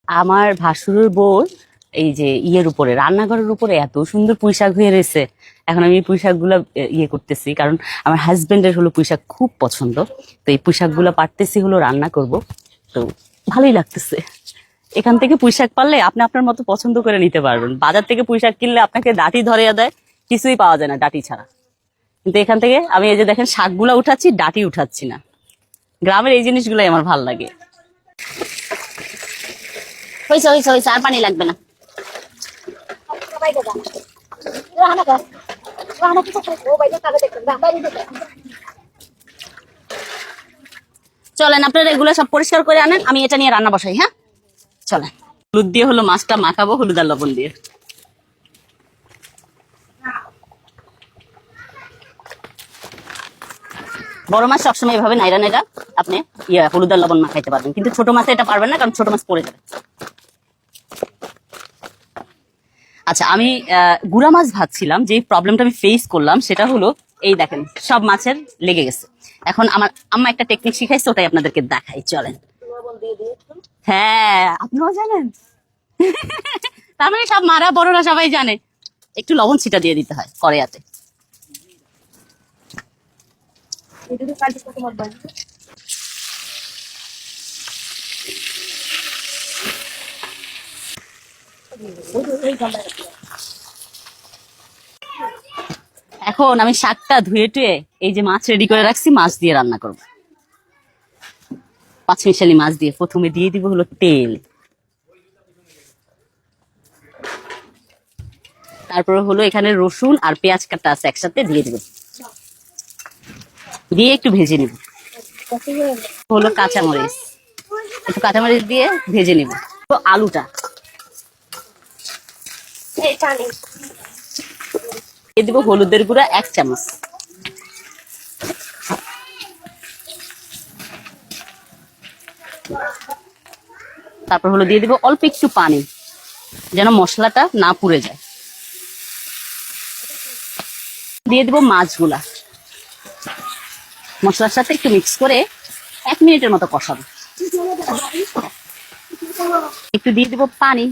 আমার ভাসুরের বউ এই যে ইয়ের উপরে রান্নাঘরের উপরে এত সুন্দর পুঁইশাক হয়ে রয়েছে। এখন আমি পুঁইশাক গুলা ইয়ে করতেছি, কারণ আমার হাজবেন্ডের হলো পুঁইশাক খুব পছন্দ। তো এই পুঁইশাক গুলা পারতেছি, হলো রান্না করব। তো ভালোই লাগতেছে। এখান থেকে পুঁইশাক পারলে আপনি আপনার মতো পছন্দ করে নিতে পারবেন। বাজার থেকে পুঁইশাক কিনলে আপনাকে ডাঁটি ধরিয়ে দেয়, কিছুই পাওয়া যায় না ডাঁটি ছাড়া। কিন্তু এখান থেকে আমি এই যে দেখেন শাকগুলা উঠাচ্ছি, ডাঁটি উঠাচ্ছি না। গ্রামের এই জিনিসগুলাই আমার ভাল লাগে। হয়েছে হয়েছে হয়েছে, আর পানি লাগবে না। চলেন আপনারা এগুলো সব পরিষ্কার করে আনেন, আমি এটা নিয়ে রান্না বসাই। হ্যাঁ চলেন। হলুদ দিয়ে হলো মাছটা মাখাবো, হলুদ আর লবণ দিয়ে। বড় মাছ সবসময় এভাবে নাইরা নাইরা আপনি হলুদ আর লবণ মাখাইতে পারবেন, কিন্তু ছোট মাছে এটা পারবেন না, কারণ ছোট মাছ পড়ে যাবে। আচ্ছা, আমি গুড়া মাছ ভাজছিলাম, যে প্রবলেমটা আমি ফেস করলাম সেটা হলো এই দেখেন সব মাছের লেগে গেছে। এখন আমার আম্মা একটা টেকনিক শিখাইছে, ওটাই আপনাদেরকে দেখাই, চলেন। হ্যাঁ, আপনিও জানেন? তার মানে সব মারা বড়রা সবাই জানে। একটু লবণ ছিটা দিয়ে দিতে হয় কড়াইতে। এখন আমি শাকটা ধুয়ে টুয়ে এই যে মাছ রেডি করে রাখছি, মাছ দিয়ে রান্না করব। পাঁচমিশালি মাছ দিয়ে প্রথমে দিয়ে দিব হলো তেল, তারপরে হলো এখানে রসুন আর পেঁয়াজ কাটা আছে, একসাথে দিয়ে দিব, দিয়ে একটু ভেজে নিব। হলো কাঁচামরিচ, একটু কাঁচামরিচ দিয়ে ভেজে নিব। তো আলুটা দিয়ে দিব হলুদের গুঁড়া 1 চামচ, তারপর হলো দিয়ে দিব অল্প একটু পানি, যেন মশলাটা না পুড়ে যায়। দিয়ে দিব মাছগুলা, মশলার সাথে একটু মিক্স করে 1 মিনিটের মতো কষাবো। একটু দিয়ে দিব পানি,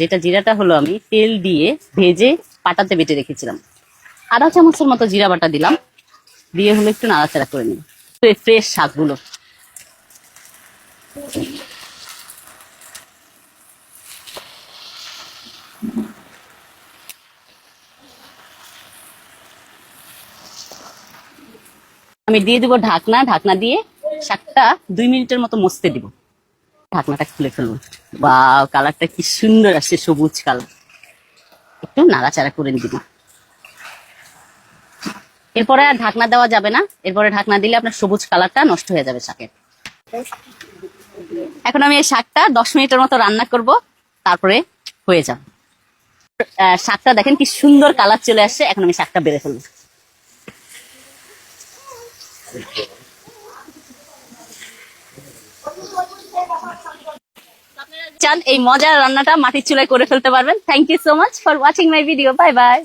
যেটা জিরাটা হলো আমি তেল দিয়ে ভেজে পাটাতে বেটে রেখেছিলাম, 1/2 চামচের মতো জিরা বাটা দিলাম, দিয়ে হলো একটু নাড়াচাড়া করে নিব। তো এই ফ্রেশ শাকগুলো আমি দিয়ে দিব ঢাকনা, ঢাকনা দিয়ে শাকটা 2 মিনিটের মতো মসতে দিব। ঢাকনাটা খুলে ফেলবো। বা কালারটা কি সুন্দর আসছে, সবুজ কালার। একটু নাড়াচাড়া করে দিব। এরপরে আর ঢাকনা দেওয়া যাবে না, এরপরে ঢাকনা দিলে আপনার সবুজ কালারটা নষ্ট হয়ে যাবে শাকের। এখন আমি এই শাকটা 10 মিনিটের মতো রান্না করব, তারপরে হয়ে যাবে। শাকটা দেখেন কি সুন্দর কালার চলে আসছে। এখন আমি শাকটা বেড়ে ফেলবো। চান এই মজার রান্নাটা মাটির চুলায় করে ফেলতে পারবেন। Thank you so much for watching my video. Bye by.